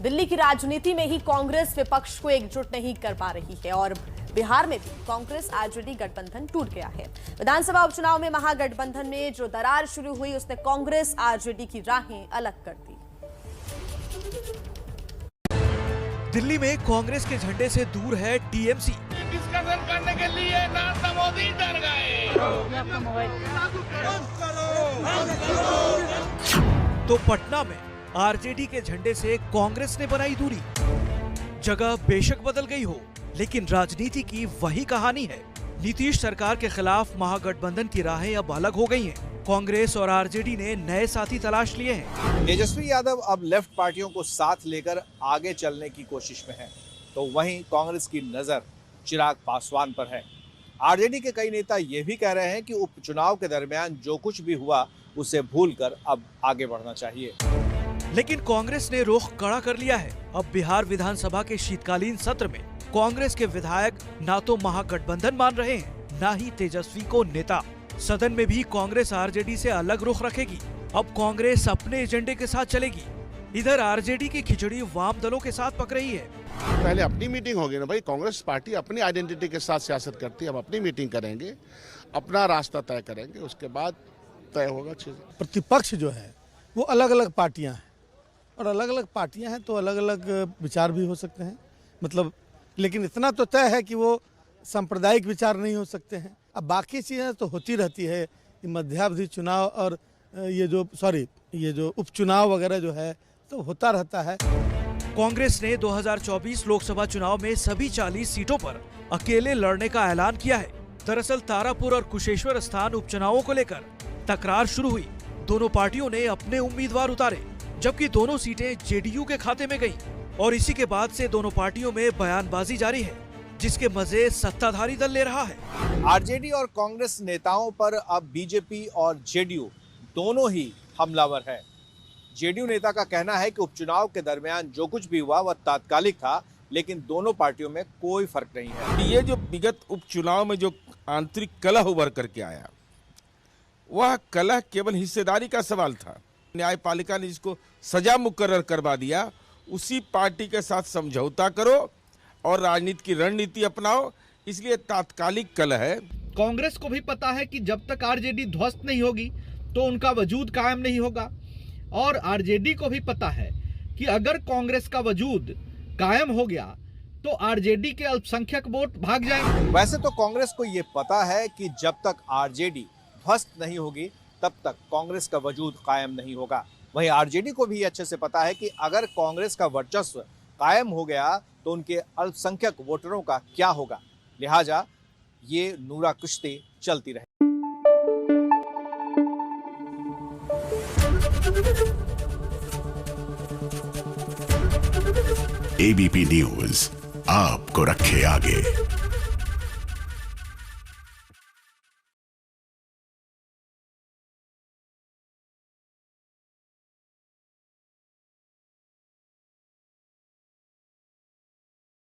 दिल्ली की राजनीति में ही कांग्रेस विपक्ष को एकजुट नहीं कर पा रही है और बिहार में भी कांग्रेस आरजेडी गठबंधन टूट गया है। विधानसभा उपचुनाव में महागठबंधन में जो दरार शुरू हुई उसने कांग्रेस आरजेडी की राहें अलग कर दी। दिल्ली में कांग्रेस के झंडे से दूर है टीएमसी। डिस्कशन करने के लिए नरेंद्र मोदी डर गए। तो पटना में आरजेडी के झंडे से कांग्रेस ने बनाई दूरी। जगह बेशक बदल गई हो, लेकिन राजनीति की वही कहानी है। नीतीश सरकार के खिलाफ महागठबंधन की राहें अब अलग हो गई हैं। कांग्रेस और आरजेडी ने नए साथी तलाश लिए हैं। तेजस्वी यादव अब लेफ्ट पार्टियों को साथ लेकर आगे चलने की कोशिश में हैं, तो वहीं कांग्रेस की नजर चिराग पासवान पर है। आरजेडी के कई नेता ये भी कह रहे हैं कि उपचुनाव के दरमियान जो कुछ भी हुआ उसे भूलकर अब आगे बढ़ना चाहिए। लेकिन कांग्रेस ने रुख कड़ा कर लिया है। अब बिहार विधानसभा के शीतकालीन सत्र में कांग्रेस के विधायक ना तो महागठबंधन मान रहे हैं, न ही तेजस्वी को नेता। सदन में भी कांग्रेस आरजेडी से अलग रुख रखेगी। अब कांग्रेस अपने एजेंडे के साथ चलेगी। इधर आरजेडी की खिचड़ी वाम दलों के साथ पक रही है। पहले अपनी मीटिंग होगी ना भाई, कांग्रेस पार्टी अपनी आइडेंटिटी के साथ सियासत करती है। हम अपनी मीटिंग करेंगे, अपना रास्ता तय करेंगे, उसके बाद तय होगा चीज़। प्रतिपक्ष जो है वो अलग अलग पार्टियां हैं और अलग अलग पार्टियां हैं तो अलग अलग विचार भी हो सकते हैं, मतलब, लेकिन इतना तो तय है कि वो सांप्रदायिक विचार नहीं हो सकते हैं। अब बाकी चीज़ें तो होती रहती है, मध्यावधि चुनाव और ये जो उपचुनाव वगैरह जो है तो होता रहता है। कांग्रेस ने 2024 लोकसभा चुनाव में सभी 40 सीटों पर अकेले लड़ने का ऐलान किया है। दरअसल तारापुर और कुशेश्वर स्थान उपचुनावों को लेकर तकरार शुरू हुई। दोनों पार्टियों ने अपने उम्मीदवार उतारे, जबकि दोनों सीटें जेडीयू के खाते में गईं। और इसी के बाद से दोनों पार्टियों में बयानबाजी जारी है, जिसके मजे सत्ताधारी दल ले रहा है। आरजेडी और कांग्रेस नेताओं पर अब बीजेपी और जेडीयू दोनों ही हमलावर है। जेडीयू नेता का कहना है कि उपचुनाव के दरमियान जो कुछ भी हुआ वह तात्कालिक था, लेकिन दोनों पार्टियों में कोई फर्क नहीं है। ये जो विगत उपचुनाव में जो आंतरिक कलह उभर करके आया, वह कलह केवल हिस्सेदारी का सवाल था। न्यायपालिका ने जिसको सजा मुकर्रर करवा दिया, उसी पार्टी के साथ समझौता करो और राजनीति की रणनीति अपनाओ, इसलिए तात्कालिक कलह है। कांग्रेस को भी पता है कि जब तक आरजेडी ध्वस्त नहीं होगी तो उनका वजूद कायम नहीं होगा, और आरजेडी को भी पता है कि अगर कांग्रेस का वजूद कायम हो गया तो आरजेडी के अल्पसंख्यक वोट भाग जाएंगे। वैसे तो कांग्रेस को ये पता है कि जब तक आरजेडी ध्वस्त नहीं होगी तब तक कांग्रेस का वजूद कायम नहीं होगा। वहीं आरजेडी को भी अच्छे से पता है कि अगर कांग्रेस का वर्चस्व कायम हो गया तो उनके अल्पसंख्यक वोटरों का क्या होगा। लिहाजा ये नूरा कुश्ती चलती रहे। एबीपी न्यूज आपको रखे आगे।